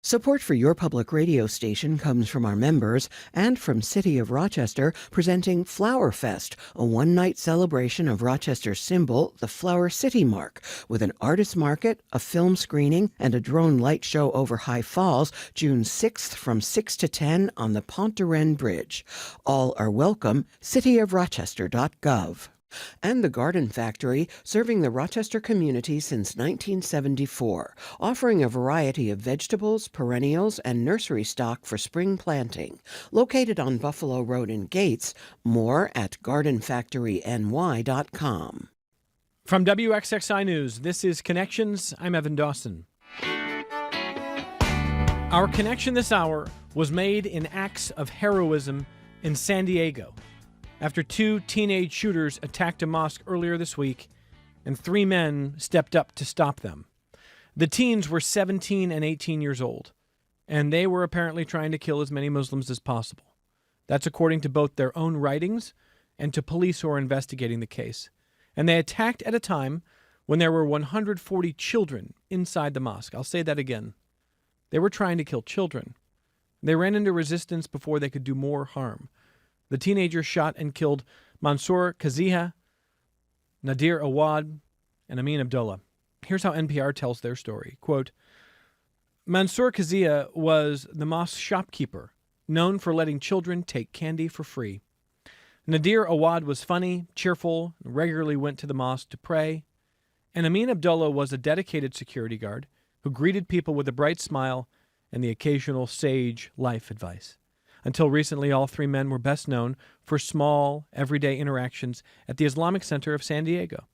Support for your public radio station comes from our members and from City of Rochester presenting Flower Fest, a one-night celebration of Rochester's symbol, the Flower City Mark, with an artist market, a film screening, and a drone light show over High Falls, June 6th from 6 to 10 on the Pont de Rennes Bridge. All are welcome, cityofrochester.gov. And the Garden Factory, serving the Rochester community since 1974, offering a variety of vegetables, perennials, and nursery stock for spring planting. Located on Buffalo Road in Gates, more at gardenfactoryny.com. From WXXI News, this is Connections. I'm Evan Dawson. Our connection this hour was made in acts of heroism in San Diego, after two teenage shooters attacked a mosque earlier this week, and 3 men stepped up to stop them. The teens were 17 and 18 years old, and they were apparently trying to kill as many Muslims as possible. That's according to both their own writings and to police who are investigating the case. And they attacked at a time when there were 140 children inside the mosque. I'll say that again. They were trying to kill children. They ran into resistance before they could do more harm. The teenagers shot and killed Mansour Kaziha, Nadir Awad, and Amin Abdullah. Here's how NPR tells their story. Quote, Mansour Kaziha was the mosque shopkeeper, known for letting children take candy for free. Nadir Awad was funny, cheerful, and regularly went to the mosque to pray. And Amin Abdullah was a dedicated security guard who greeted people with a bright smile and the occasional sage life advice. Until recently, all 3 men were best known for small, everyday interactions at the Islamic Center of San Diego.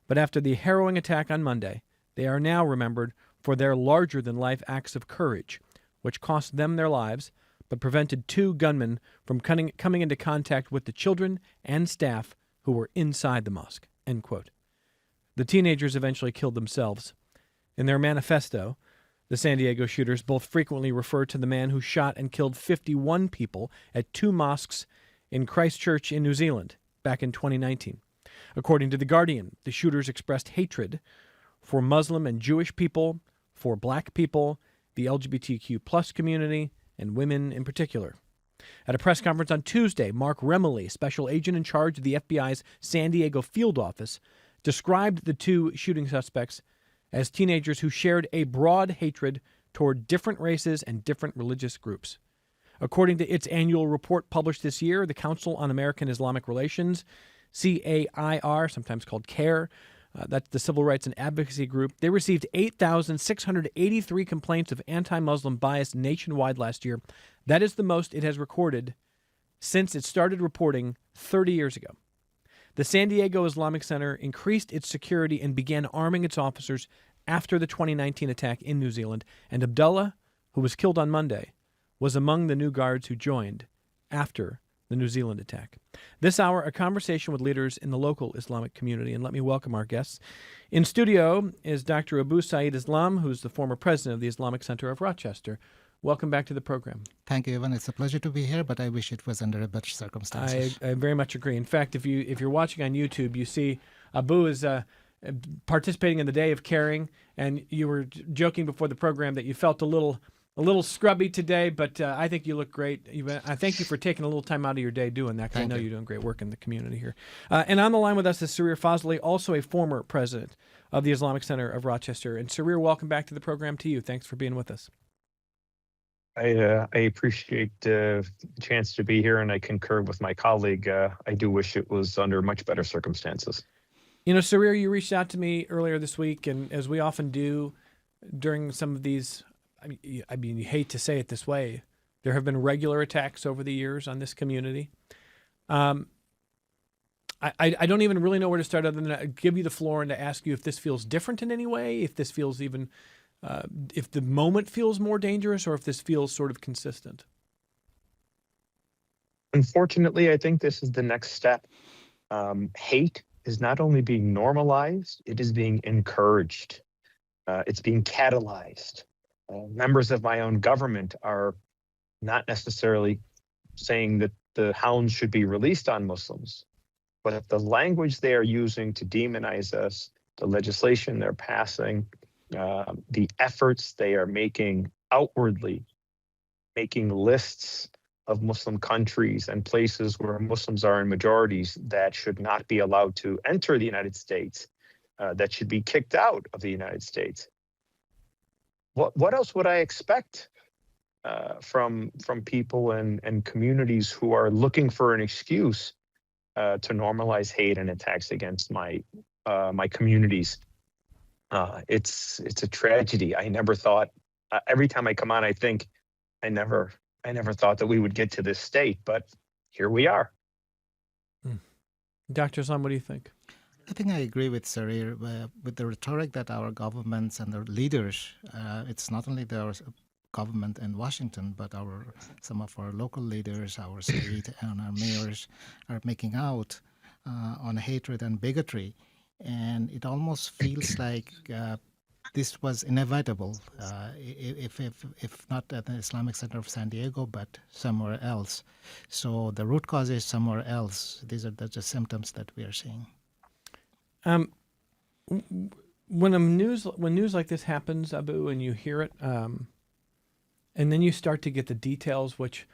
But after the harrowing attack on Monday, they are now remembered for their larger-than-life acts of courage, which cost them their lives, but prevented 2 gunmen from coming into contact with the children and staff who were inside the mosque. End quote. The teenagers eventually killed themselves. In their manifesto, the San Diego shooters both frequently refer to the man who shot and killed 51 people at 2 mosques in Christchurch in New Zealand back in 2019. According to The Guardian, the shooters expressed hatred for Muslim and Jewish people, for black people, the LGBTQ+ community, and women in particular. At a press conference on Tuesday, Mark Remley, special agent in charge of the FBI's San Diego field office, described the 2 shooting suspects as teenagers who shared a broad hatred toward different races and different religious groups. According to its annual report published this year, the Council on American Islamic Relations, CAIR, sometimes called CARE, that's the civil rights and advocacy group, they received 8,683 complaints of anti-Muslim bias nationwide last year. That is the most it has recorded since it started reporting 30 years ago. The San Diego Islamic Center increased its security and began arming its officers after the 2019 attack in New Zealand, and Abdullah, who was killed on Monday, was among the new guards who joined after the New Zealand attack. This hour, a conversation with leaders in the local Islamic community, and let me welcome our guests. In studio is Dr. Abu Saeed Islam, who's the former president of the Islamic Center of Rochester. Welcome back to the program. Thank you, Evan. It's a pleasure to be here, but I wish it was under better circumstances. I very much agree. In fact, if you're watching on YouTube, you see Abu is participating in the Day of Caring, and you were joking before the program that you felt a little scrubby today, but I think you look great. I thank you for taking a little time out of your day doing that, because I know you're doing great work in the community here. And on the line with us is Sareer Fazili, also a former president of the Islamic Center of Rochester. And Sareer, welcome back to the program to you. Thanks for being with us. I appreciate the chance to be here, and I concur with my colleague. I do wish it was under much better circumstances. You know, Sareer, you reached out to me earlier this week, and as we often do during some of these, I mean, you hate to say it this way, there have been regular attacks over the years on this community. I don't even really know where to start other than to give you the floor and to ask you if this feels different in any way, if this feels even... if the moment feels more dangerous, or if this feels sort of consistent. Unfortunately, I think this is the next step. Hate is not only being normalized, it is being encouraged. It's being catalyzed. Members of my own government are not necessarily saying that the hounds should be released on Muslims, but if the language they are using to demonize us, the legislation they're passing, the efforts they are making outwardly making lists of Muslim countries and places where Muslims are in majorities that should not be allowed to enter the United States, that should be kicked out of the United States. What else would I expect from people and communities who are looking for an excuse to normalize hate and attacks against my communities? It's a tragedy. I never thought. Every time I come on, I think I never thought that we would get to this state, but here we are. Dr. Islam, what do you think? I think I agree with Sareer with the rhetoric that our governments and their leaders, it's not only their government in Washington, but some of our local leaders, our state and our mayors are making out on hatred and bigotry. And it almost feels like this was inevitable, if not at the Islamic Center of San Diego, but somewhere else. So the root cause is somewhere else. These are the symptoms that we are seeing. When news like this happens, Abu, and you hear it, and then you start to get the details, which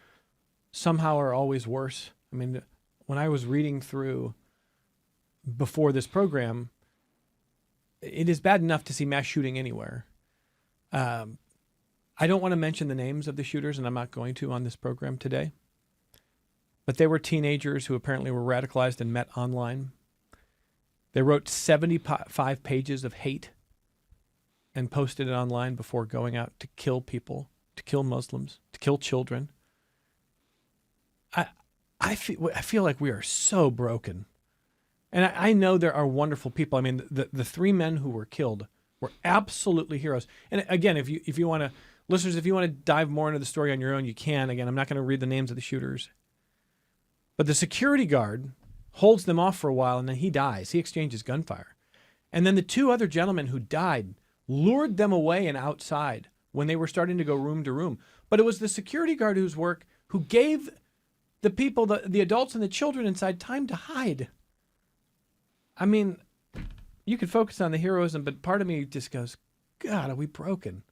somehow are always worse. I mean, when I was reading through before this program, it is bad enough to see mass shooting anywhere. I don't want to mention the names of the shooters, and I'm not going to on this program today. But they were teenagers who apparently were radicalized and met online. They wrote 75 pages of hate and posted it online before going out to kill people, to kill Muslims, to kill children. I feel like we are so broken. And I know there are wonderful people. I mean, the three men who were killed were absolutely heroes. And again, if you want to, listeners, if you want to dive more into the story on your own, you can. Again, I'm not going to read the names of the shooters. But the security guard holds them off for a while, and then he dies. He exchanges gunfire. And then the two other gentlemen who died lured them away and outside when they were starting to go room to room. But it was the security guard who gave the people, the adults and the children inside, time to hide. I mean, you could focus on the heroism, but part of me just goes, God, are we broken?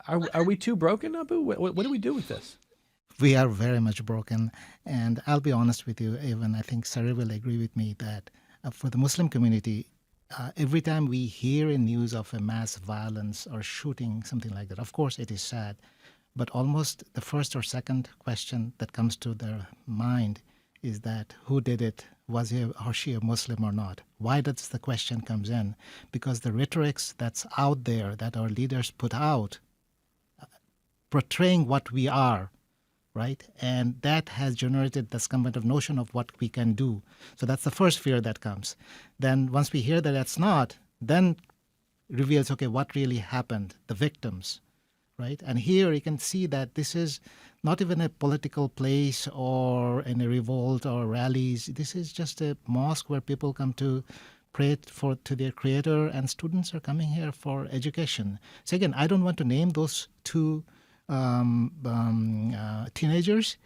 Are we too broken, Abu? What do we do with this? We are very much broken. And I'll be honest with you, even I think Sareer will agree with me that for the Muslim community, every time we hear in news of a mass violence or shooting, something like that, of course it is sad, but almost the first or second question that comes to their mind is that who did it? Was he or she a Muslim or not? Why does the question comes in? Because the rhetorics that's out there that our leaders put out, portraying what we are, right? And that has generated this kind of notion of what we can do. So that's the first fear that comes. Then once we hear that that's not, then reveals, okay, what really happened, the victims, right? And here you can see that this is not even a political place or in a revolt or rallies. This is just a mosque where people come to pray to their creator, and students are coming here for education. So again, I don't want to name those two teenagers.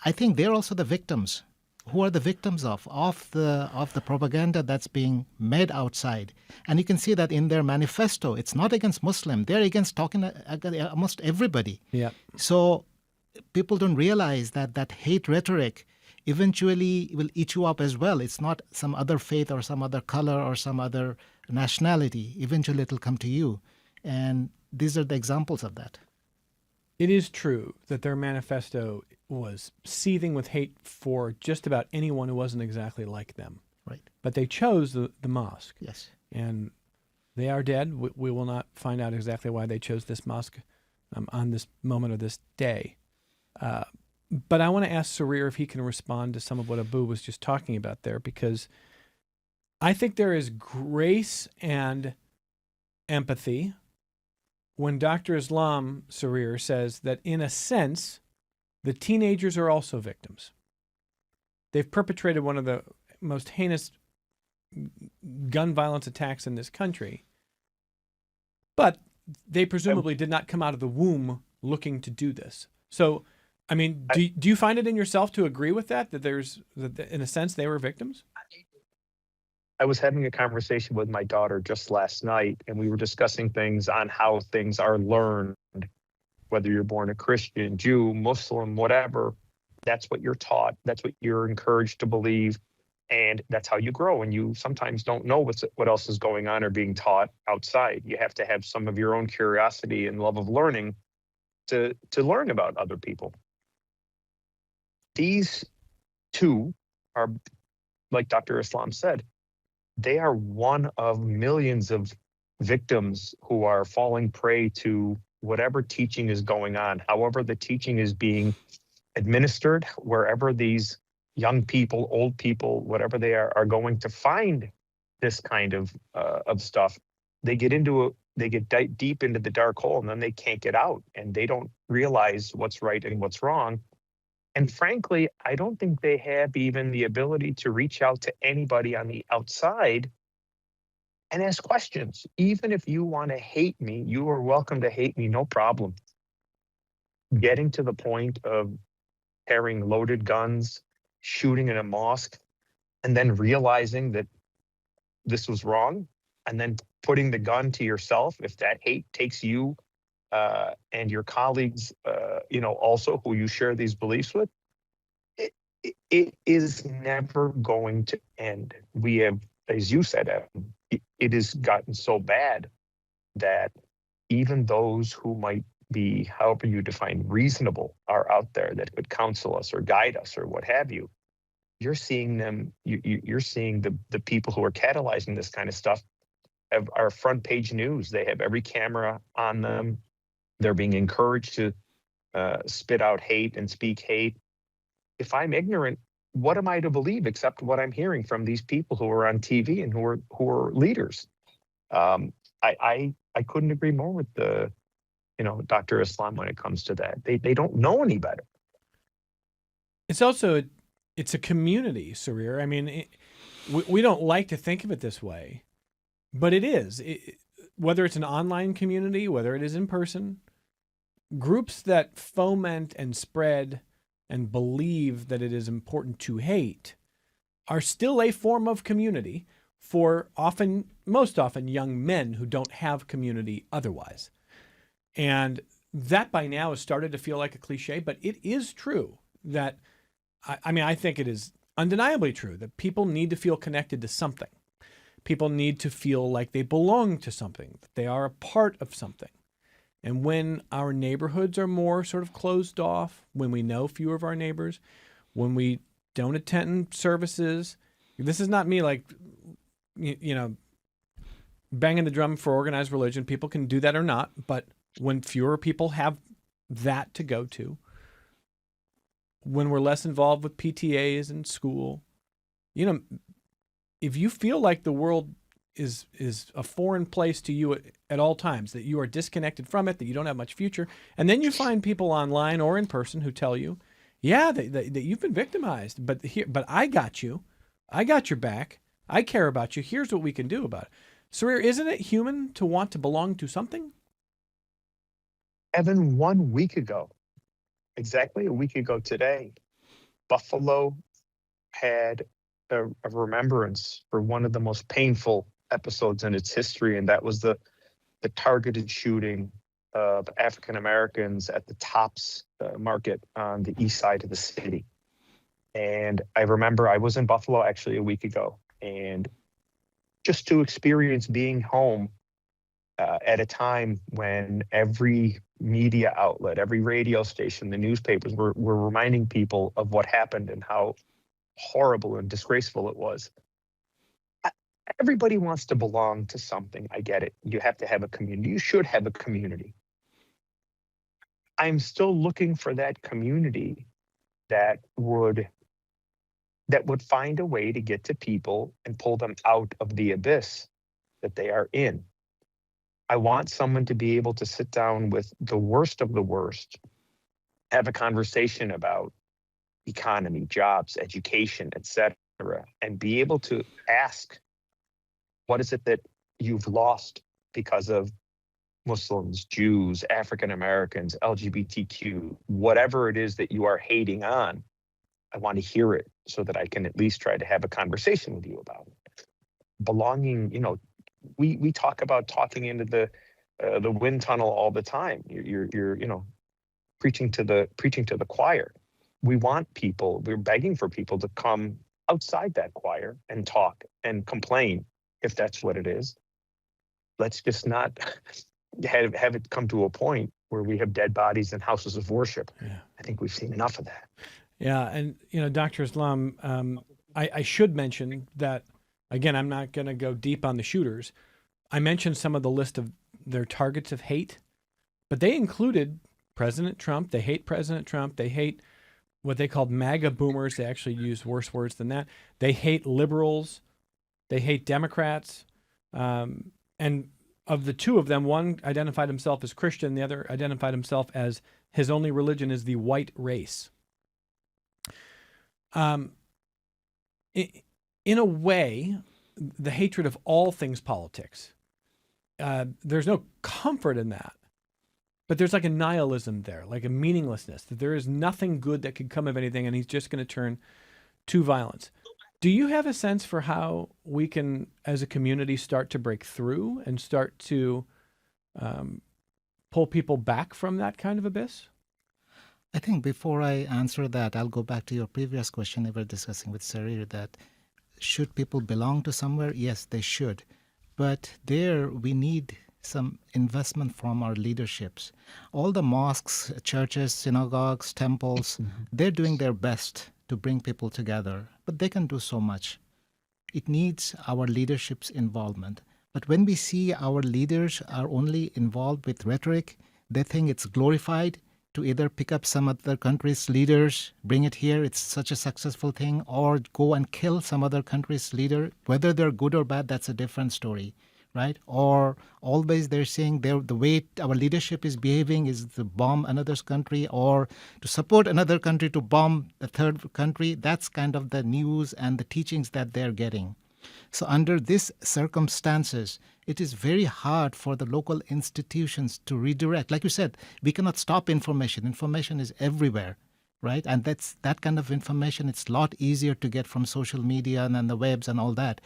I think they're also the victims. Who are the victims of the propaganda that's being made outside? And you can see that in their manifesto. It's not against Muslim. They're against talking almost everybody. Yeah. So people don't realize that hate rhetoric eventually will eat you up as well. It's not some other faith or some other color or some other nationality. Eventually it'll come to you. And these are the examples of that. It is true that their manifesto was seething with hate for just about anyone who wasn't exactly like them. Right. But they chose the mosque. Yes. And they are dead. We will not find out exactly why they chose this mosque on this moment of this day. But I want to ask Sareer if he can respond to some of what Abu was just talking about there, because I think there is grace and empathy when Dr. Islam, Sareer, says that in a sense, the teenagers are also victims. They've perpetrated one of the most heinous gun violence attacks in this country, but they presumably did not come out of the womb looking to do this. So, I mean, do you find it in yourself to agree with that in a sense they were victims? I was having a conversation with my daughter just last night, and we were discussing things on how things are learned whether you're born a Christian, Jew, Muslim, whatever. That's what you're taught. That's what you're encouraged to believe. And that's how you grow. And you sometimes don't know what else is going on or being taught outside. You have to have some of your own curiosity and love of learning to learn about other people. These two are, like Dr. Islam said, they are one of millions of victims who are falling prey to whatever teaching is going on, however the teaching is being administered, wherever these young people, old people, whatever they are going to find this kind of stuff. They get deep into the dark hole, and then they can't get out, and they don't realize what's right and what's wrong. And frankly, I don't think they have even the ability to reach out to anybody on the outside and ask questions. Even if you want to hate me, you are welcome to hate me, no problem. Getting to the point of carrying loaded guns, shooting in a mosque, and then realizing that this was wrong, and then putting the gun to yourself if that hate takes you and your colleagues, also who you share these beliefs with, it is never going to end. We have, as you said, Evan, it has gotten so bad that even those who might be, however you define reasonable, are out there that could counsel us or guide us or what have you. You're seeing them, you're seeing the people who are catalyzing this kind of stuff are front page news. They have every camera on them. They're being encouraged to spit out hate and speak hate. If I'm ignorant, what am I to believe except what I'm hearing from these people who are on TV and who are leaders? I couldn't agree more with Dr. Islam when it comes to that. They don't know any better. It's also it's a community, Sareer. I mean, we don't like to think of it this way, but it is. Whether it's an online community, whether it is in person, groups that foment and spread and believe that it is important to hate are still a form of community for most often young men who don't have community otherwise. And that by now has started to feel like a cliche, but it is true that, I think it is undeniably true that people need to feel connected to something. People need to feel like they belong to something, that they are a part of something. And when our neighborhoods are more sort of closed off, when we know fewer of our neighbors, when we don't attend services, this is not me like, banging the drum for organized religion. People can do that or not, but when fewer people have that to go to, when we're less involved with PTAs in school, if you feel like the world is a foreign place to you at all times, that you are disconnected from it, that you don't have much future, and then you find people online or in person who tell you, yeah, that you've been victimized, but I got you. I got your back. I care about you. Here's what we can do about it. Sareer, isn't it human to want to belong to something? Evan, 1 week ago, exactly a week ago today, Buffalo had a remembrance for one of the most painful episodes in its history, and that was the targeted shooting of African Americans at the Tops Market on the east side of the city. And I remember I was in Buffalo actually a week ago, and just to experience being home at a time when every media outlet, every radio station, the newspapers were reminding people of what happened and how horrible and disgraceful it was. Everybody wants to belong to something. I get it. You have to have a community. You should have a community. I'm still looking for that community that would find a way to get to people and pull them out of the abyss that they are in. I want someone to be able to sit down with the worst of the worst, have a conversation about economy, jobs, education, etc., and be able to ask, what is it that you've lost because of Muslims, Jews, African Americans, LGBTQ, whatever it is that you are hating on? I want to hear it so that I can at least try to have a conversation with you about it. Belonging, we talk about talking into the wind tunnel all the time. You're preaching to the choir. We're begging for people to come outside that choir and talk and complain if that's what it is. Let's just not have it come to a point where we have dead bodies in houses of worship. Yeah. I think we've seen enough of that. Yeah, and Dr. Islam, I should mention that, again, I'm not going to go deep on the shooters. I mentioned some of the list of their targets of hate, but they included President Trump. They hate President Trump. They hate what they called MAGA boomers. They actually use worse words than that. They hate liberals. They hate Democrats. And of the two of them, one identified himself as Christian. The other identified himself as his only religion is the white race. In a way, the hatred of all things politics, there's no comfort in that. But there's like a nihilism there, like a meaninglessness, that there is nothing good that could come of anything, and he's just going to turn to violence. Do you have a sense for how we can, as a community, start to break through and start to pull people back from that kind of abyss? I think before I answer that, I'll go back to your previous question we were discussing with Sareer, that should people belong to somewhere? Yes, they should. But there we need some investment from our leaderships. All the mosques, churches, synagogues, temples, they're doing their best to bring people together, but they can do so much. It needs our leadership's involvement. But when we see our leaders are only involved with rhetoric, they think it's glorified to either pick up some other country's leaders, bring it here, it's such a successful thing, or go and kill some other country's leader. Whether they're good or bad, that's a different story, right? Or always they're saying the way our leadership is behaving is to bomb another country or to support another country to bomb the third country. That's kind of the news and the teachings that they're getting. So under these circumstances, it is very hard for the local institutions to redirect. Like you said, we cannot stop information. Information is everywhere, right? And that kind of information, it's a lot easier to get from social media and the webs and all that.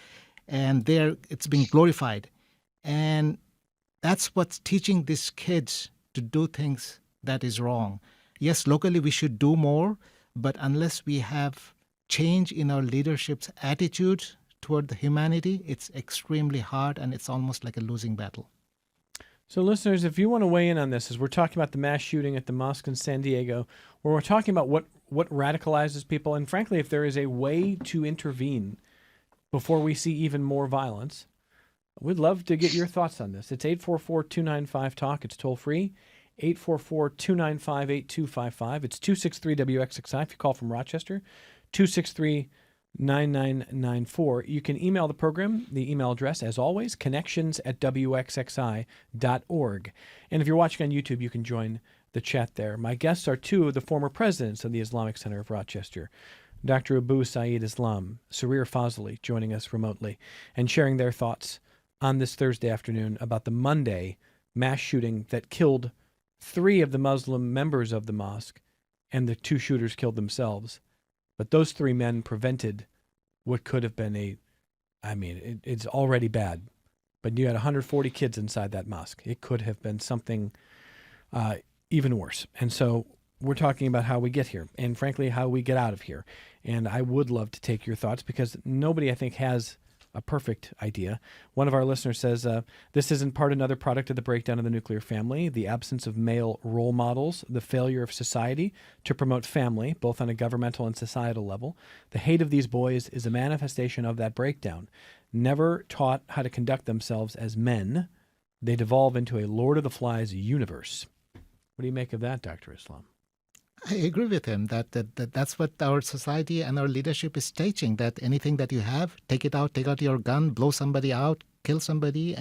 And there it's being glorified. And that's what's teaching these kids to do things that is wrong. Yes, locally we should do more, but unless we have change in our leadership's attitude toward the humanity, it's extremely hard and it's almost like a losing battle. So listeners, if you want to weigh in on this, as we're talking about the mass shooting at the mosque in San Diego, where we're talking about what radicalizes people, and frankly, if there is a way to intervene before we see even more violence, we'd love to get your thoughts on this. It's 844-295-TALK. It's toll free. 844-295-8255. It's 263-WXXI if you call from Rochester. 263-9994. You can email the program. The email address, as always, connections@wxxi.org. And if you're watching on YouTube, you can join the chat there. My guests are two of the former presidents of the Islamic Center of Rochester, Dr. Abu Saeed Islam, Sareer Fazili, joining us remotely and sharing their thoughts on this Thursday afternoon about the Monday mass shooting that killed 3 of the Muslim members of the mosque, and the 2 shooters killed themselves. But those 3 men prevented what could have been it's already bad. But you had 140 kids inside that mosque. It could have been something even worse. And so we're talking about how we get here and, frankly, how we get out of here. And I would love to take your thoughts because nobody, I think, has a perfect idea. One of our listeners says, this is in part another product of the breakdown of the nuclear family, the absence of male role models, the failure of society to promote family, both on a governmental and societal level. The hate of these boys is a manifestation of that breakdown. Never taught how to conduct themselves as men, they devolve into a Lord of the Flies universe. What do you make of that, Dr. Islam? I agree with him that's what our society and our leadership is teaching, that anything that you have, take it out, take out your gun, blow somebody out, kill somebody,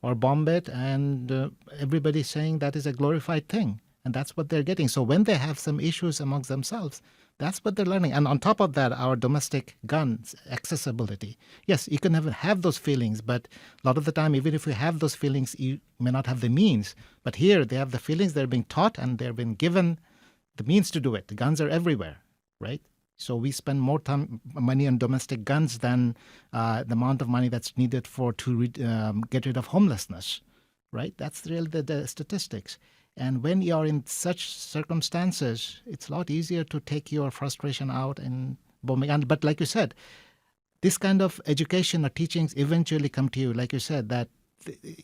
or bomb it, and everybody's saying that is a glorified thing. And that's what they're getting. So when they have some issues amongst themselves, that's what they're learning. And on top of that, our domestic guns accessibility. Yes, you can have those feelings, but a lot of the time, even if you have those feelings, you may not have the means. But here, they have the feelings, they're being taught, and they're being given the means to do it. The guns are everywhere, right? So we spend more money on domestic guns than the amount of money that's needed to get rid of homelessness, right? That's really the statistics. And when you're in such circumstances, it's a lot easier to take your frustration out in bombing. But like you said, this kind of education or teachings eventually come to you. Like you said, that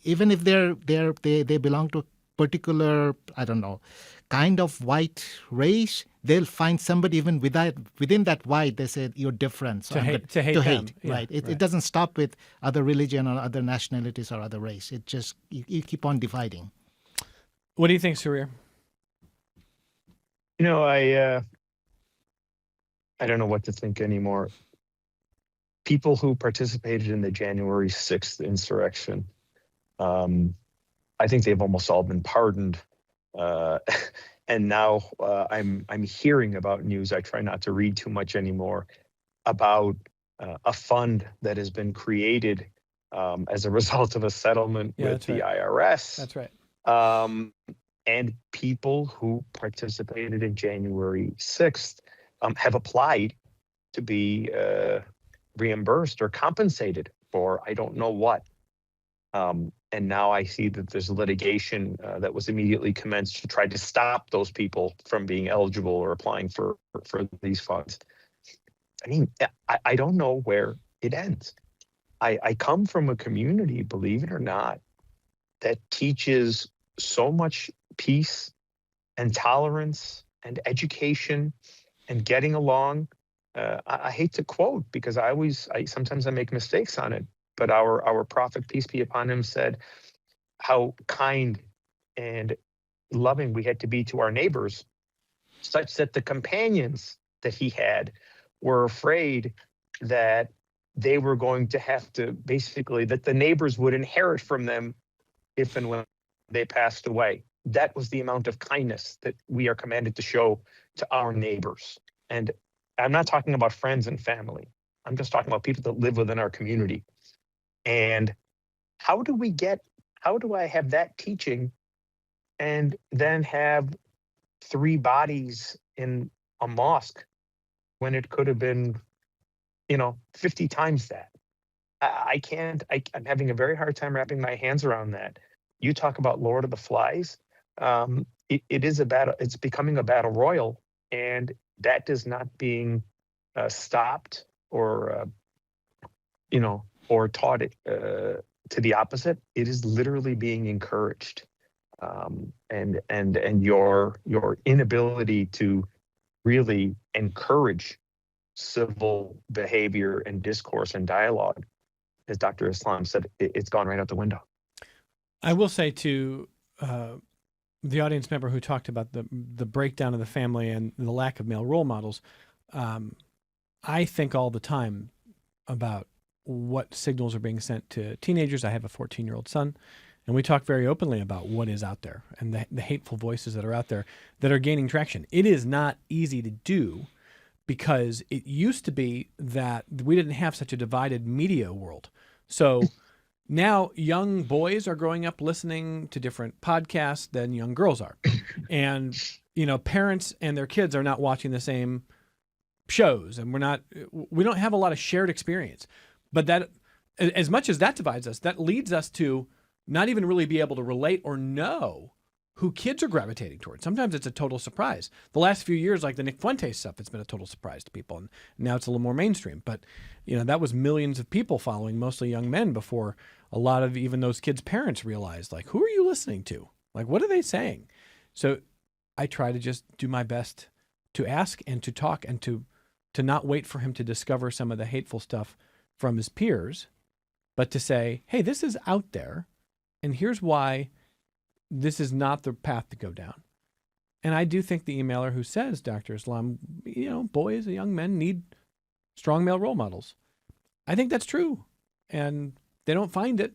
even if they belong to a particular, I don't know, kind of white race, they'll find somebody even within that white. They said you're different. So To hate them. Yeah, right? It doesn't stop with other religion or other nationalities or other race. It just you keep on dividing. What do you think, Sareer? I don't know what to think anymore. People who participated in the January 6th insurrection, I think they've almost all been pardoned. And now I'm hearing about news. I try not to read too much anymore about a fund that has been created as a result of a settlement with the IRS. That's right. And people who participated in January 6th have applied to be reimbursed or compensated for I don't know what. And now I see that there's litigation that was immediately commenced to try to stop those people from being eligible or applying for these funds. I mean, I don't know where it ends. I come from a community, believe it or not, that teaches so much peace and tolerance and education and getting along. I hate to quote because sometimes I make mistakes on it, but our prophet, peace be upon him, said how kind and loving we had to be to our neighbors, such that the companions that he had were afraid that they were going to have to basically, that the neighbors would inherit from them if and when they passed away. That was the amount of kindness that we are commanded to show to our neighbors. And I'm not talking about friends and family. I'm just talking about people that live within our community. And how do I have that teaching and then have 3 bodies in a mosque when it could have been, 50 times that? I can't, I'm having a very hard time wrapping my hands around that. You talk about Lord of the Flies. It is a battle. It's becoming a battle royal, and that is not being stopped or taught it to the opposite. It is literally being encouraged, and your inability to really encourage civil behavior and discourse and dialogue, as Dr. Islam said, it's gone right out the window. I will say to the audience member who talked about the breakdown of the family and the lack of male role models, I think all the time about what signals are being sent to teenagers. I have a 14-year-old son, and we talk very openly about what is out there and the hateful voices that are out there that are gaining traction. It is not easy to do because it used to be that we didn't have such a divided media world. So now young boys are growing up listening to different podcasts than young girls are. And, parents and their kids are not watching the same shows, and we don't have a lot of shared experience. But that, as much as that divides us, that leads us to not even really be able to relate or know who kids are gravitating towards. Sometimes it's a total surprise. The last few years, like the Nick Fuentes stuff, it's been a total surprise to people. And now it's a little more mainstream. But, that was millions of people following, mostly young men, before a lot of even those kids' parents realized, like, who are you listening to? Like, what are they saying? So I try to just do my best to ask and to talk and to not wait for him to discover some of the hateful stuff from his peers, but to say, hey, this is out there, and here's why this is not the path to go down. And I do think the emailer who says, Dr. Islam, boys and young men need strong male role models. I think that's true. And they don't find it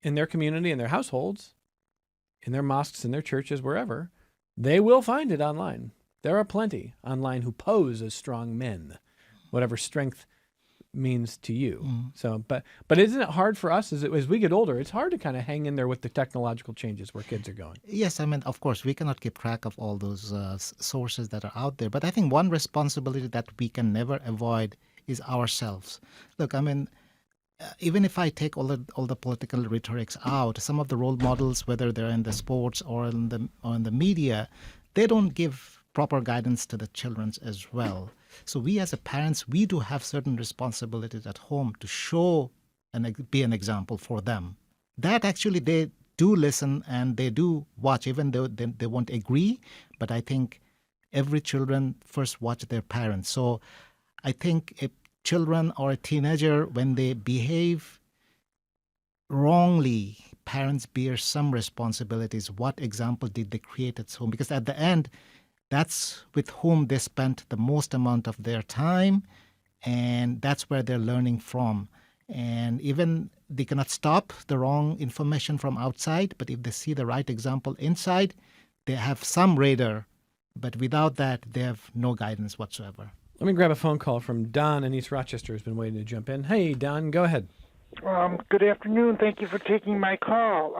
in their community, in their households, in their mosques, in their churches, wherever. They will find it online. There are plenty online who pose as strong men, whatever strength means to you. So, but isn't it hard for us as we get older? It's hard to kind of hang in there with the technological changes where kids are going. Yes, I mean, of course, we cannot keep track of all those sources that are out there. But I think one responsibility that we can never avoid is ourselves. Look, I mean, even if I take all the political rhetorics out, some of the role models, whether they're in the sports or in the media, they don't give proper guidance to the children as well. So we as a parents, we do have certain responsibilities at home to show and be an example for them. That actually they do listen and they do watch, even though they won't agree. But I think every children first watch their parents. So I think if children or a teenager, when they behave wrongly, parents bear some responsibilities. What example did they create at home? Because at the end, that's with whom they spent the most amount of their time, and that's where they're learning from. And even they cannot stop the wrong information from outside, but if they see the right example inside, they have some radar. But without that, they have no guidance whatsoever. Let me grab a phone call from Don in East Rochester, who's been waiting to jump in. Hey, Don, go ahead. Good afternoon. Thank you for taking my call.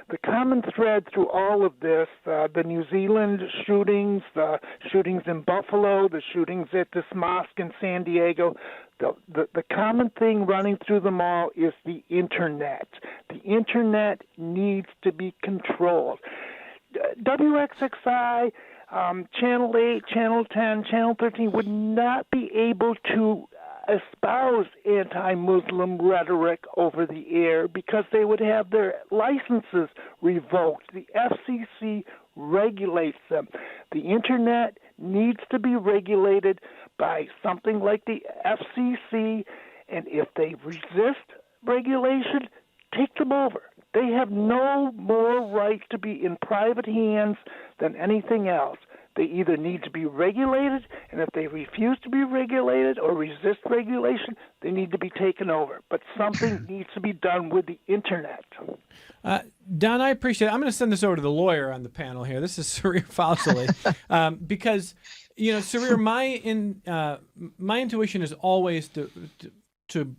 The common thread through all of this, the New Zealand shootings, the shootings in Buffalo, the shootings at this mosque in San Diego, the common thing running through them all is the Internet. The Internet needs to be controlled. WXXI, Channel 8, Channel 10, Channel 13 would not be able to espouse anti-Muslim rhetoric over the air because they would have their licenses revoked. The FCC regulates them. The Internet needs to be regulated by something like the FCC, and if they resist regulation, take them over. They have no more right to be in private hands than anything else. They either need to be regulated, and if they refuse to be regulated or resist regulation, they need to be taken over. But something needs to be done with the Internet. Don, I appreciate it. I'm going to send this over to the lawyer on the panel here. This is Sareer Fazili. Because, Sareer, my intuition is always to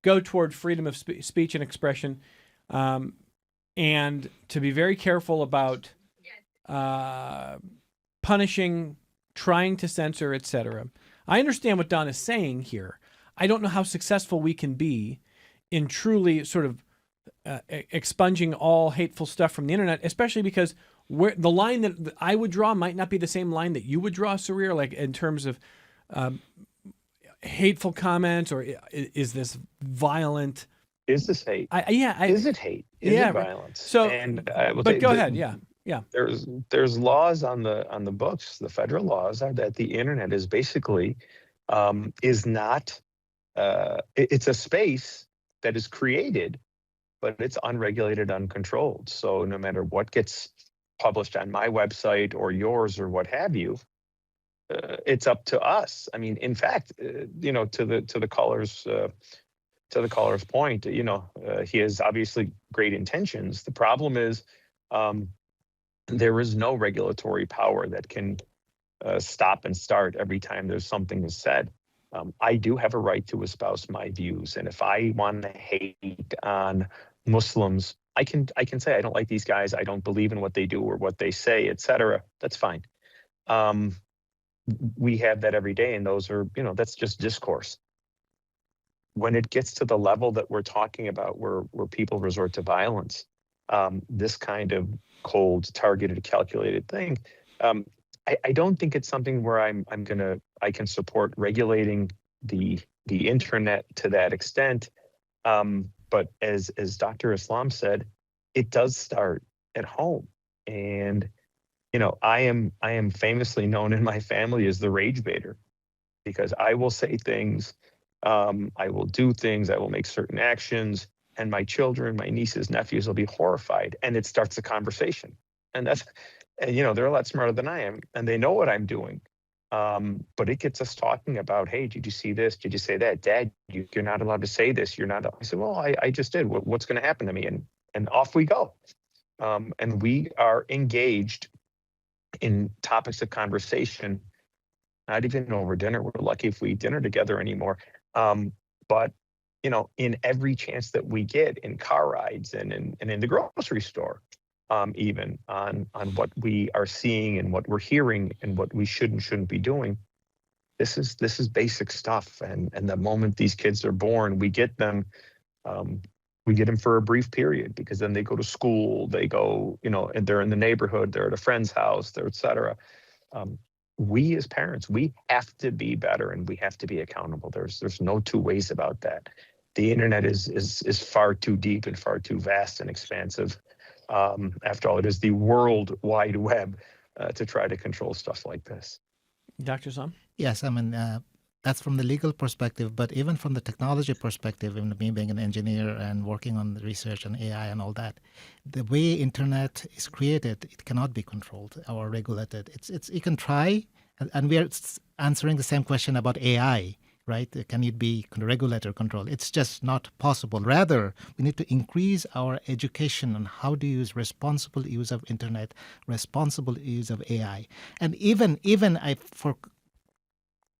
go toward freedom of speech and expression, and to be very careful about punishing, trying to censor, etc. I understand what Don is saying here. I don't know how successful we can be in truly sort of expunging all hateful stuff from the internet, especially because the line that I would draw might not be the same line that you would draw, Sareer, like in terms of hateful comments, or is this violent? Is this hate? Is it hate? Is it violence? So, but go ahead. Yeah. There's laws on the books. The federal laws are that the internet is basically is not. It's a space that is created, but it's unregulated, uncontrolled. So no matter what gets published on my website or yours or what have you, it's up to us. I mean, in fact, to the caller's point, he has obviously great intentions. The problem is there is no regulatory power that can stop and start every time there's something is said. I do have a right to espouse my views, and if I want to hate on Muslims, I can say I don't like these guys, I don't believe in what they do or what they say, etc. That's fine. We have that every day, and those are, that's just discourse. When it gets to the level that we're talking about, where people resort to violence, this kind of cold, targeted, calculated thing, I don't think it's something where I can support regulating the internet to that extent. But as Dr. Islam said, it does start at home. And I am famously known in my family as the rage baiter, because I will say things, I will do things, I will make certain actions, and my children, my nieces, nephews will be horrified, and it starts a conversation. And they're a lot smarter than I am, and they know what I'm doing. But it gets us talking about, hey, did you see this? Did you say that? Dad, you're not allowed to say this. You're not. I said, well, I just did. What's going to happen to me? And off we go. And we are engaged in topics of conversation, not even over dinner. We're lucky if we eat dinner together anymore. But in every chance that we get, in car rides and in the grocery store, even on what we are seeing and what we're hearing and what we should and shouldn't be doing. This is basic stuff. And the moment these kids are born, we get them. We get them for a brief period, because then they go to school, they go, and they're in the neighborhood, they're at a friend's house, they're et cetera. We as parents, we have to be better, and we have to be accountable. There's no two ways about that. The internet is far too deep and far too vast and expansive. After all, it is the World Wide Web to try to control stuff like this. Dr. Islam? Yes, I mean, that's from the legal perspective, but even from the technology perspective, even me being an engineer and working on the research and AI and all that, the way internet is created, it cannot be controlled or regulated. It's you can try, and we are answering the same question about AI, right? Can it be regulated or controlled? It's just not possible. Rather, we need to increase our education on how to use responsible use of internet, responsible use of AI, and even for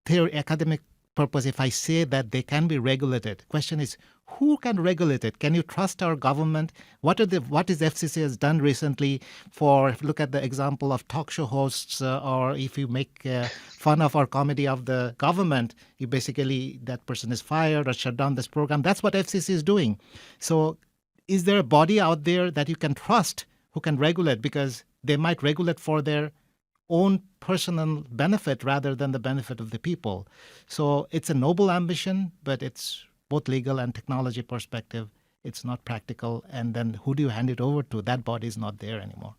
theory, academic purpose, if I say that they can be regulated, question is, who can regulate it? Can you trust our government? What is FCC has done recently for, if you look at the example of talk show hosts, or if you make fun of or comedy of the government, you basically, that person is fired or shut down this program. That's what FCC is doing. So is there a body out there that you can trust who can regulate? Because they might regulate for their own personal benefit rather than the benefit of the people. So it's a noble ambition, but it's both legal and technology perspective. It's not practical. And then who do you hand it over to? That body is not there anymore.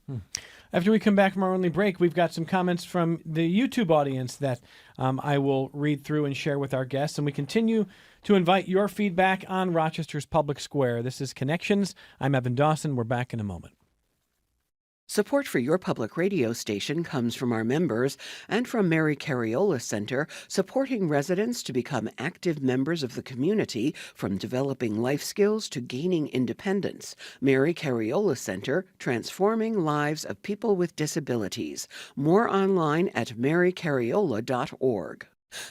After we come back from our only break, we've got some comments from the YouTube audience that I will read through and share with our guests. And we continue to invite your feedback on Rochester's Public Square. This is Connections. I'm Evan Dawson. We're back in a moment. Support for your public radio station comes from our members and from Mary Cariola Center, supporting residents to become active members of the community, from developing life skills to gaining independence. Mary Cariola Center, transforming lives of people with disabilities. More online at marycariola.org.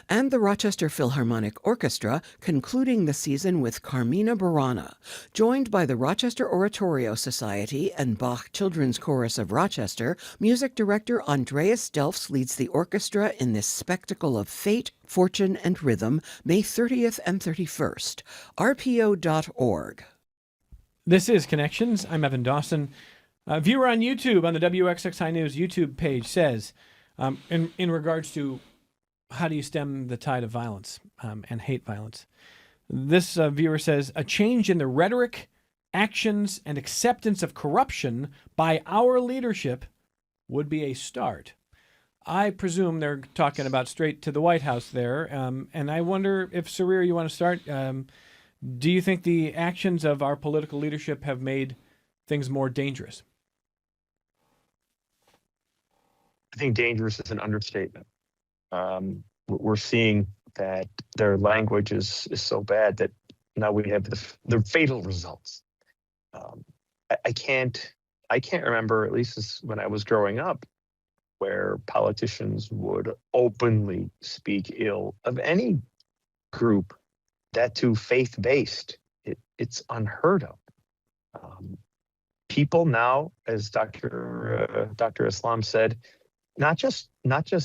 And the Rochester Philharmonic Orchestra, concluding the season with Carmina Burana. Joined by the Rochester Oratorio Society and Bach Children's Chorus of Rochester, music director Andreas Delfs leads the orchestra in this spectacle of fate, fortune, and rhythm, May 30th and 31st. rpo.org. This is Connections. I'm Evan Dawson. A viewer on YouTube, on the WXXI News YouTube page, says, in regards to how do you stem the tide of violence and hate violence? This viewer says, a change in the rhetoric, actions, and acceptance of corruption by our leadership would be a start. I presume they're talking about straight to the White House there. And I wonder if, Sareer, you want to start. Do you think the actions of our political leadership have made things more dangerous? I think dangerous is an understatement. We're seeing that their language is so bad that now we have the fatal results. I can't remember, at least when I was growing up, where politicians would openly speak ill of any group, that too faith-based. It's unheard of. People now, as Dr. Islam said, not just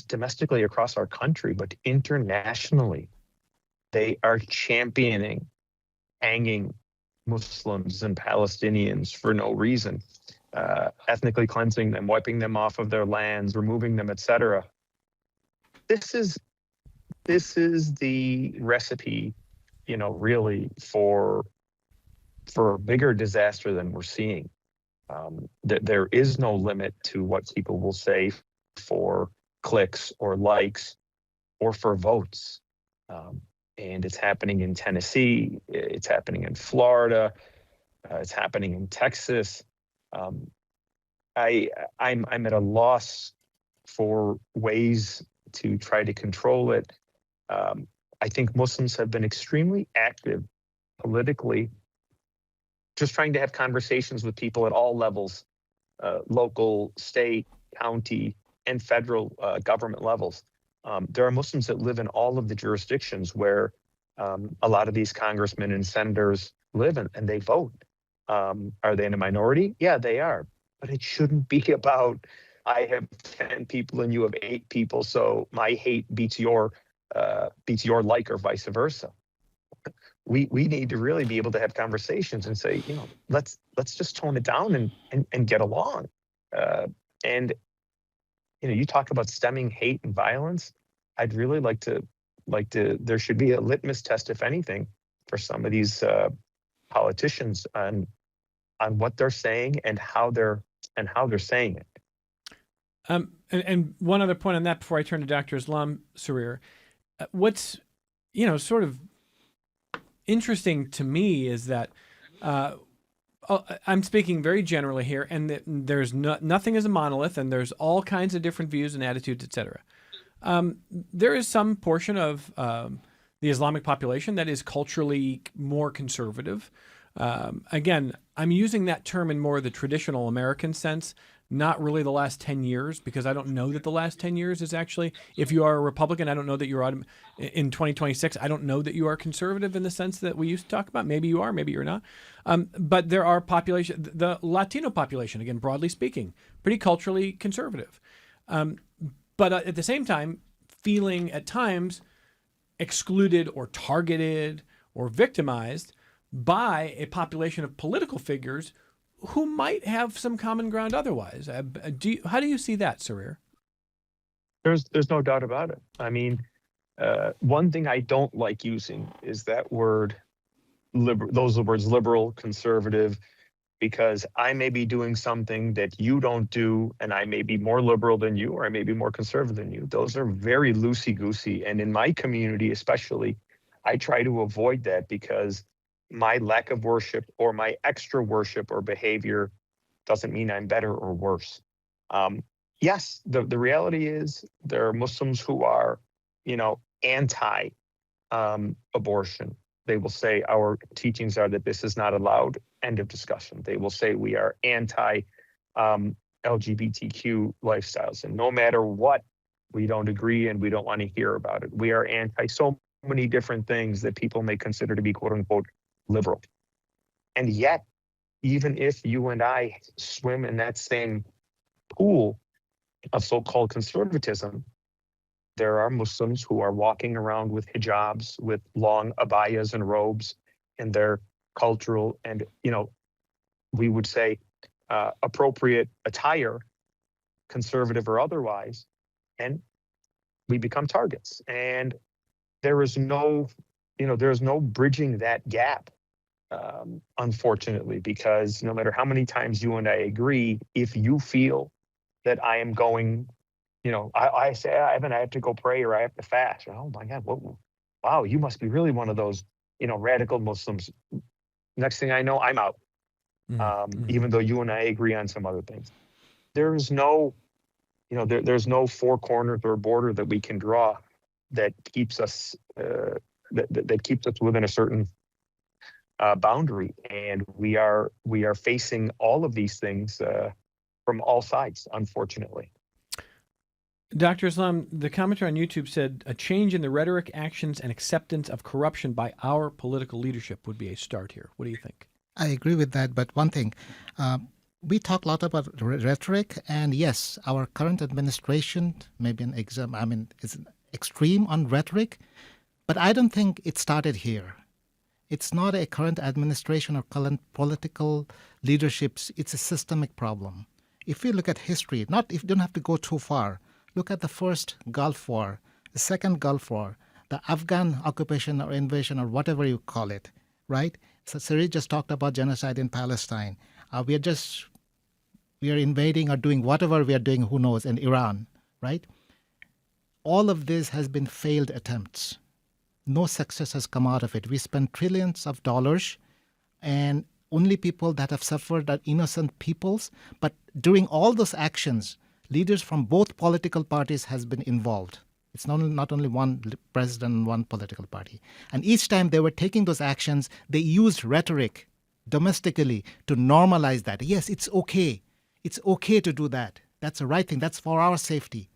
domestically across our country, but internationally, they are championing hanging Muslims and Palestinians for no reason, ethnically cleansing them, wiping them off of their lands, removing them, etc. This is the recipe, really for a bigger disaster than we're seeing. There is no limit to what people will say for clicks or likes or for votes. And it's happening in Tennessee, it's happening in Florida, it's happening in Texas. I'm at a loss for ways to try to control it. I think Muslims have been extremely active politically, just trying to have conversations with people at all levels, local, state, county, and federal government levels. There are Muslims that live in all of the jurisdictions where a lot of these congressmen and senators live, and they vote. Are they in a minority? Yeah, they are. But it shouldn't be about, I have 10 people and you have 8 people, so my hate beats your beats your like, or vice versa. We need to really be able to have conversations and say, let's just tone it down and get along. And you talk about stemming hate and violence. I'd really like to there should be a litmus test, if anything, for some of these politicians on what they're saying and how they're saying it. And one other point on that before I turn to Dr. Islam, Sareer, what's sort of interesting to me is that I'm speaking very generally here, and that there's nothing is a monolith, and there's all kinds of different views and attitudes, etc. There is some portion of the Islamic population that is culturally more conservative. Again, I'm using that term in more the traditional American sense, not really the last 10 years, because I don't know that the last 10 years is actually, if you are a Republican, I don't know that you're in 2026. I don't know that you are conservative in the sense that we used to talk about. Maybe you are, maybe you're not. But there are the Latino population, again, broadly speaking, pretty culturally conservative. But at the same time, feeling at times excluded or targeted or victimized by a population of political figures who might have some common ground otherwise. How do you see that, Sareer? There's no doubt about it. I mean, one thing I don't like using is that word, those are words, liberal, conservative, because I may be doing something that you don't do, and I may be more liberal than you, or I may be more conservative than you. Those are very loosey-goosey. And in my community especially, I try to avoid that, because my lack of worship or my extra worship or behavior doesn't mean I'm better or worse. Yes, the reality is there are Muslims who are, anti abortion. They will say our teachings are that this is not allowed. End of discussion. They will say we are anti LGBTQ lifestyles, and no matter what, we don't agree and we don't want to hear about it. We are anti so many different things that people may consider to be quote unquote liberal. And yet, even if you and I swim in that same pool of so-called conservatism, there are Muslims who are walking around with hijabs, with long abayas and robes, and their cultural and, we would say appropriate attire, conservative or otherwise, and we become targets. And there is no bridging that gap, unfortunately, because no matter how many times you and I agree, if you feel that I am going, I say, Evan, I have to go pray or I have to fast. Oh my God, wow, you must be really one of those, radical Muslims. Next thing I know, I'm out. Even though you and I agree on some other things. There's no, there's no four corners or border that we can draw that keeps us that keeps us within a certain boundary, and we are facing all of these things from all sides, unfortunately. Dr. Islam, the commenter on YouTube said a change in the rhetoric, actions, and acceptance of corruption by our political leadership would be a start here. What do you think? I agree with that, but one thing, we talk a lot about rhetoric, and yes, our current administration maybe is extreme on rhetoric, but I don't think it started here. It's not a current administration or current political leaderships. It's a systemic problem. If you look at history, you don't have to go too far. Look at the first Gulf War, the second Gulf War, the Afghan occupation or invasion or whatever you call it, right? So Sareer just talked about genocide in Palestine. We are invading or doing whatever we are doing, who knows, in Iran, right? All of this has been failed attempts. No success has come out of it. We spend trillions of dollars, and only people that have suffered are innocent peoples. But during all those actions, leaders from both political parties has been involved. It's not only one president and one political party. And each time they were taking those actions, they used rhetoric domestically to normalize that. Yes, it's okay. It's okay to do that. That's the right thing. That's for our safety.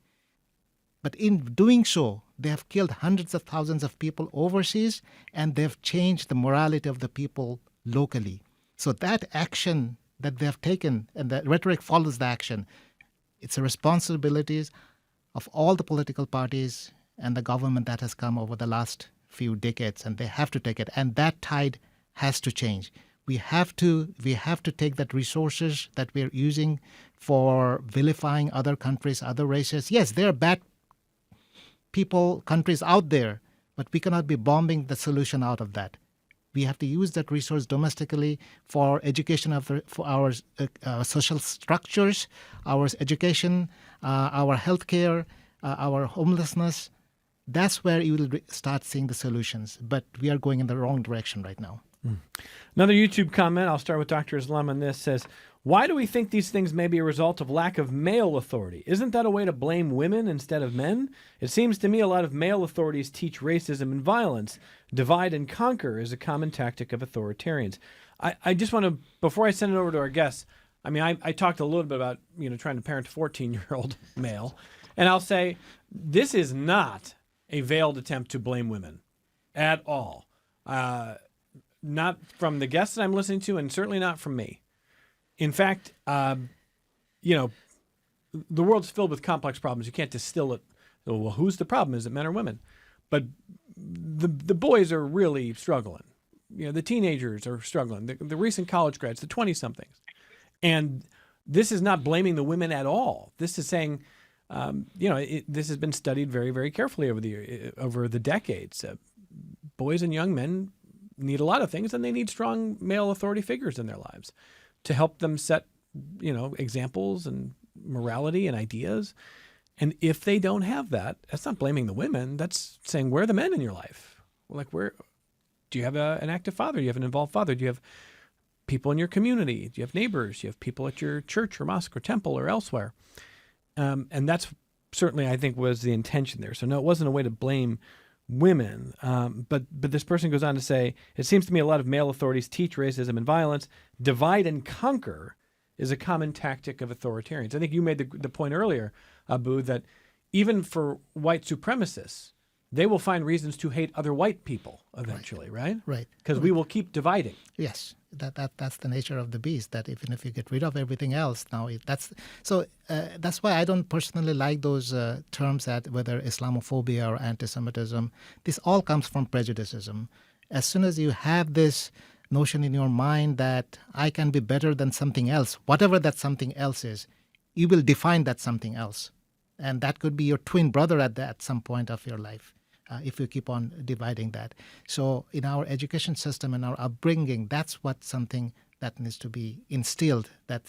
But in doing so, they have killed hundreds of thousands of people overseas, and they've changed the morality of the people locally. So that action that they have taken, and the rhetoric follows the action, it's a responsibility of all the political parties and the government that has come over the last few decades, and they have to take it. And that tide has to change. We have to take that resources that we're using for vilifying other countries, other races. Yes, there are bad people, countries out there, but we cannot be bombing the solution out of that. We have to use that resource domestically for education for our social structures, our education, our healthcare, our homelessness. That's where you will start seeing the solutions. But we are going in the wrong direction right now. Another YouTube comment, I'll start with Dr. Islam on this, says, why do we think these things may be a result of lack of male authority? Isn't that a way to blame women instead of men? It seems to me a lot of male authorities teach racism and violence. Divide and conquer is a common tactic of authoritarians. I just want to, before I send it over to our guests, I mean, I talked a little bit about, trying to parent a 14-year-old male, and I'll say this is not a veiled attempt to blame women at all. Not from the guests that I'm listening to, and certainly not from me. In fact, the world's filled with complex problems. You can't distill it. Well, who's the problem? Is it men or women? But the boys are really struggling. The teenagers are struggling. The recent college grads, the 20-somethings. And this is not blaming the women at all. This is saying, this has been studied very, very carefully over the decades. Boys and young men need a lot of things, and they need strong male authority figures in their lives to help them set, examples and morality and ideas. And if they don't have that, that's not blaming the women. That's saying, where are the men in your life? Like, where do you have an active father? Do you have an involved father? Do you have people in your community? Do you have neighbors? Do you have people at your church or mosque or temple or elsewhere? And that's certainly, I think, was the intention there. So no, it wasn't a way to blame women. But this person goes on to say, it seems to me a lot of male authorities teach racism and violence. Divide and conquer is a common tactic of authoritarians. I think you made the point earlier, Abu, that even for white supremacists, they will find reasons to hate other white people eventually, right? Right. Because we will keep dividing. Yes, that's the nature of the beast. That even if you get rid of everything else, that's why I don't personally like those terms that whether Islamophobia or anti-Semitism. This all comes from prejudicism. As soon as you have this notion in your mind that I can be better than something else, whatever that something else is, you will define that something else, and that could be your twin brother at some point of your life. If you keep on dividing that. So in our education system and our upbringing, that's something that needs to be instilled, that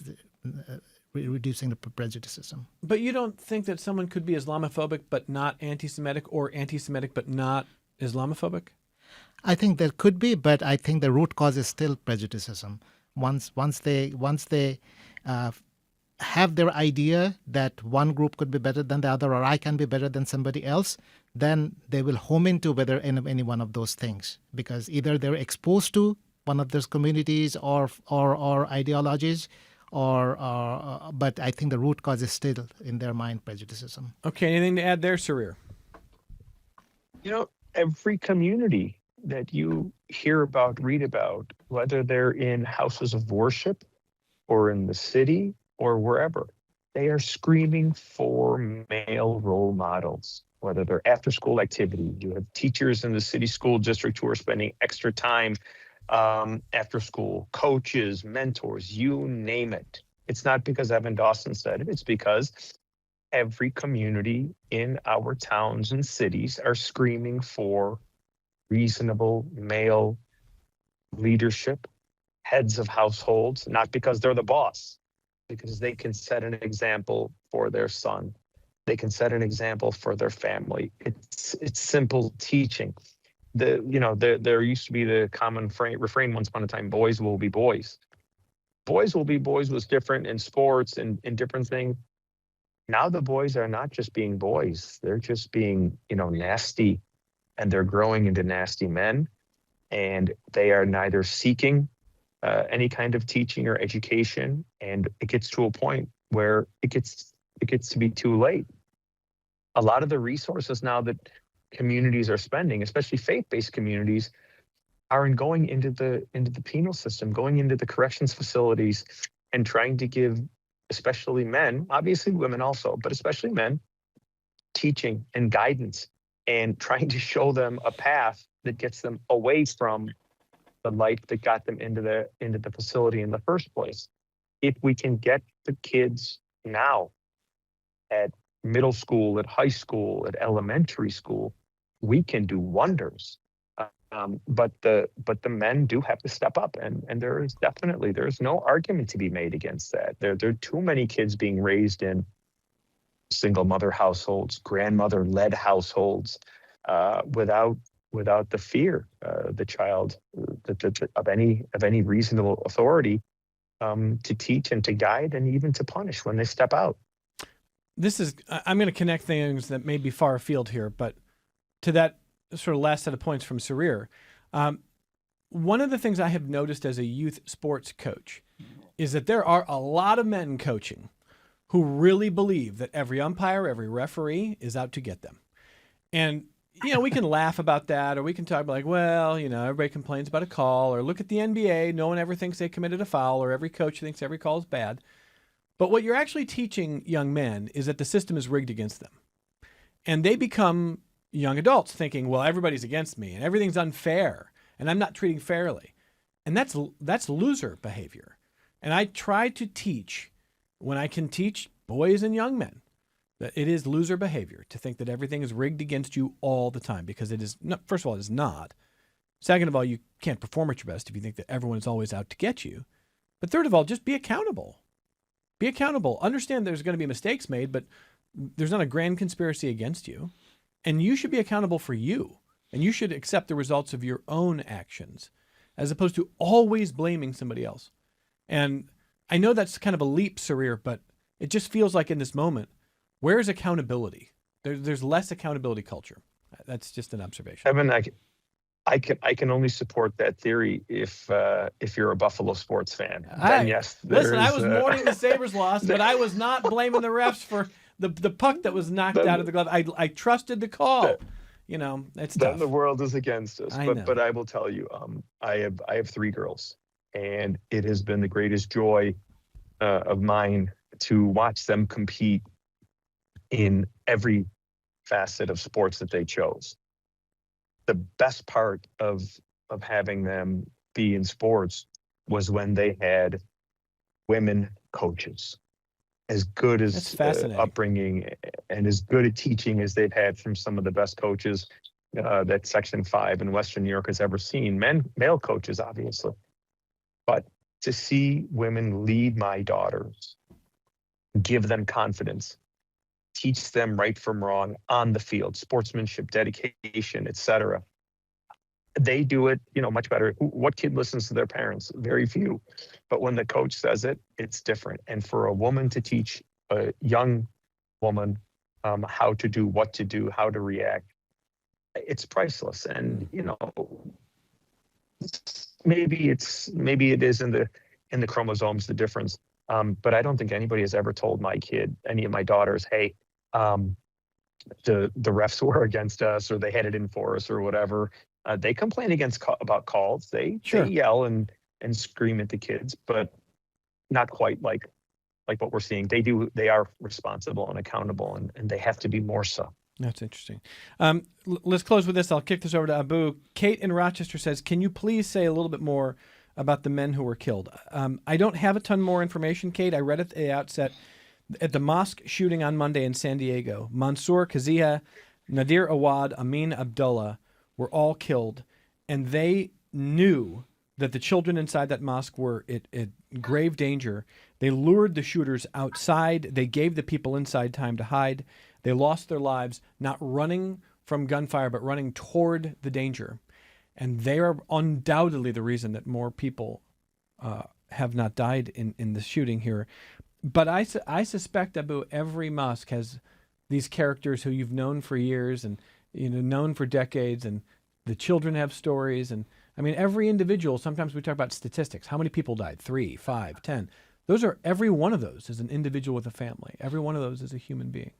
reducing the prejudicism. But you don't think that someone could be Islamophobic but not anti-Semitic, or anti-Semitic but not Islamophobic? I think there could be, but I think the root cause is still prejudicism. Once they have their idea that one group could be better than the other, or I can be better than somebody else, then they will home into whether any one of those things, because either they're exposed to one of those communities or ideologies, but I think the root cause is still in their mind prejudicism. Okay, anything to add there, Sareer? Every community that you hear about, read about, whether they're in houses of worship or in the city or wherever, they are screaming for male role models, whether they're after-school activity. You have teachers in the city school district who are spending extra time after school, coaches, mentors, you name it. It's not because Evan Dawson said it. It's because every community in our towns and cities are screaming for reasonable male leadership, heads of households, not because they're the boss, because they can set an example for their son. They can set an example for their family. It's simple teaching. There used to be the common refrain once upon a time: boys will be boys. Boys will be boys was different in sports and in different things. Now the boys are not just being boys; they're just being nasty, and they're growing into nasty men, and they are neither seeking any kind of teaching or education, and it gets to a point where it gets to be too late. A lot of the resources now that communities are spending, especially faith-based communities, are in going into the penal system, going into the corrections facilities, and trying to give, especially men, obviously women also, but especially men, teaching and guidance and trying to show them a path that gets them away from the life that got them into the facility in the first place. If we can get the kids now at middle school, at high school, at elementary school, we can do wonders. But the men do have to step up, and there's no argument to be made against that. There are too many kids being raised in single mother households, grandmother led households, without the fear, the child of any reasonable authority, to teach and to guide and even to punish when they step out. I'm going to connect things that may be far afield here, but to that sort of last set of points from Sareer, one of the things I have noticed as a youth sports coach is that there are a lot of men coaching who really believe that every umpire, every referee is out to get them. And, we can laugh about that, or we can talk about like, well, everybody complains about a call, or look at the NBA. No one ever thinks they committed a foul, or every coach thinks every call is bad. But what you're actually teaching young men is that the system is rigged against them. And they become young adults thinking, well, everybody's against me and everything's unfair and I'm not treating fairly. And that's loser behavior. And I try to teach, when I can teach boys and young men, that it is loser behavior to think that everything is rigged against you all the time, because it is not. First of all, it is not. Second of all, you can't perform at your best if you think that everyone is always out to get you. But third of all, just be accountable. Be accountable. Understand there's going to be mistakes made, but there's not a grand conspiracy against you. And you should be accountable for you. And you should accept the results of your own actions, as opposed to always blaming somebody else. And I know that's kind of a leap, Sareer, but it just feels like in this moment, where's accountability? There's less accountability culture. That's just an observation. Evan, I can only support that theory if you're a Buffalo sports fan. Then yes. Listen, I was mourning the Sabres loss, but I was not blaming the refs for the puck that was knocked out of the glove. I trusted the call. It's tough. Then the world is against us. I know. But I will tell you, I have 3 girls, and it has been the greatest joy of mine to watch them compete in every facet of sports that they chose. The best part of having them be in sports was when they had women coaches, as good as upbringing and as good at teaching as they've had from some of the best coaches that Section 5 in Western New York has ever seen. Male coaches, obviously. But to see women lead my daughters, give them confidence, teach them right from wrong on the field, sportsmanship, dedication, etc. They do it, much better. What kid listens to their parents? Very few. But when the coach says it, it's different. And for a woman to teach a young woman how to do, what to do, how to react, it's priceless. And maybe it is in the chromosomes, the difference. But I don't think anybody has ever told my kid, any of my daughters, hey, the refs were against us, or they had it in for us, or whatever. They complain about calls. They yell and scream at the kids, but not quite like what we're seeing. They are responsible and accountable, and they have to be more so. That's interesting. Let's close with this. I'll kick this over to Abu. Kate in Rochester says, can you please say a little bit more about the men who were killed? I don't have a ton more information, Kate. I read at the outset, at the mosque shooting on Monday in San Diego, Mansour Kaziha, Nadir Awad, Amin Abdullah were all killed, and they knew that the children inside that mosque were in grave danger. They lured the shooters outside. They gave the people inside time to hide. They lost their lives, not running from gunfire, but running toward the danger. And they are undoubtedly the reason that more people have not died in the shooting here. But I suspect, Abu, every mosque has these characters who you've known for years and known for decades, and the children have stories. And I mean, every individual, sometimes we talk about statistics. How many people died? 3, 5, 10. Every one of those is an individual with a family. Every one of those is a human being.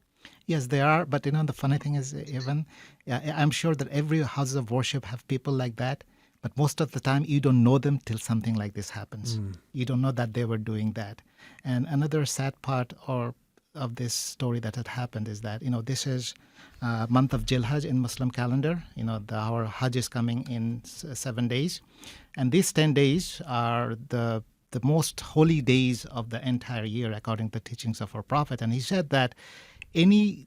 Yes, they are. But the funny thing is, even I'm sure that every house of worship have people like that. But most of the time, you don't know them till something like this happens. You don't know that they were doing that. And another sad part, or of this story that had happened is that, this is month of Jilhaj in Muslim calendar. Our Hajj is coming in 7 days. And these 10 days are the most holy days of the entire year, according to the teachings of our Prophet. And he said that any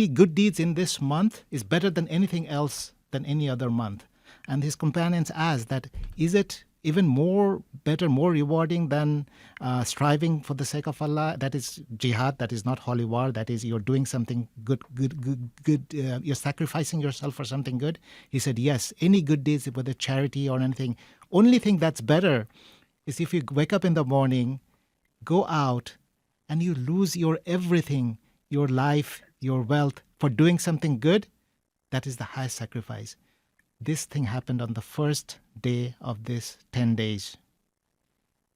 good deeds in this month is better than anything else than any other month. And his companions asked that, is it even more better, more rewarding than striving for the sake of Allah? That is jihad, that is not holy war, that is you're doing something good, you're sacrificing yourself for something good. He said, yes, any good deeds, whether charity or anything. Only thing that's better is if you wake up in the morning, go out, and you lose your everything, your life, your wealth, for doing something good. That is the highest sacrifice. This thing happened on the first day of this 10 days.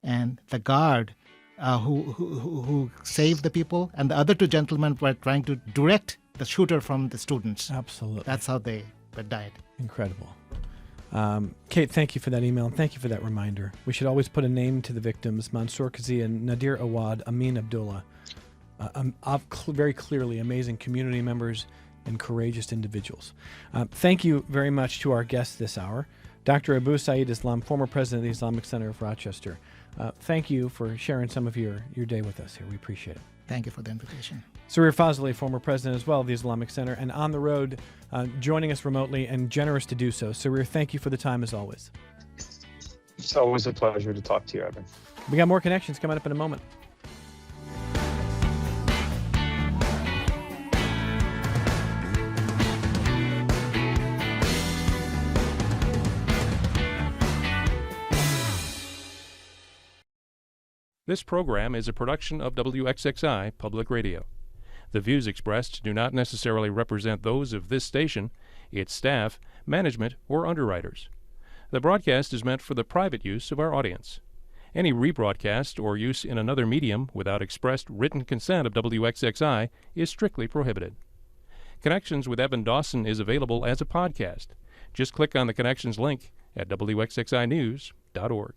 And the guard who saved the people and the other two gentlemen were trying to direct the shooter from the students. Absolutely. That's how they died. Incredible. Kate, thank you for that email, and thank you for that reminder. We should always put a name to the victims: Mansour Kazi, Nadir Awad, Amin Abdullah. Very clearly amazing community members and courageous individuals. Thank you very much to our guests this hour, Dr. Abu Saeed Islam, former president of the Islamic Center of Rochester. Thank you for sharing some of your day with us here. We appreciate it. Thank you for the invitation. Sareer Fazili, former president as well of the Islamic Center, and on the road, joining us remotely and generous to do so. Sareer, thank you for the time as always. It's always a pleasure to talk to you, Evan. We got more connections coming up in a moment. This program is a production of WXXI Public Radio. The views expressed do not necessarily represent those of this station, its staff, management, or underwriters. The broadcast is meant for the private use of our audience. Any rebroadcast or use in another medium without expressed written consent of WXXI is strictly prohibited. Connections with Evan Dawson is available as a podcast. Just click on the Connections link at WXXInews.org.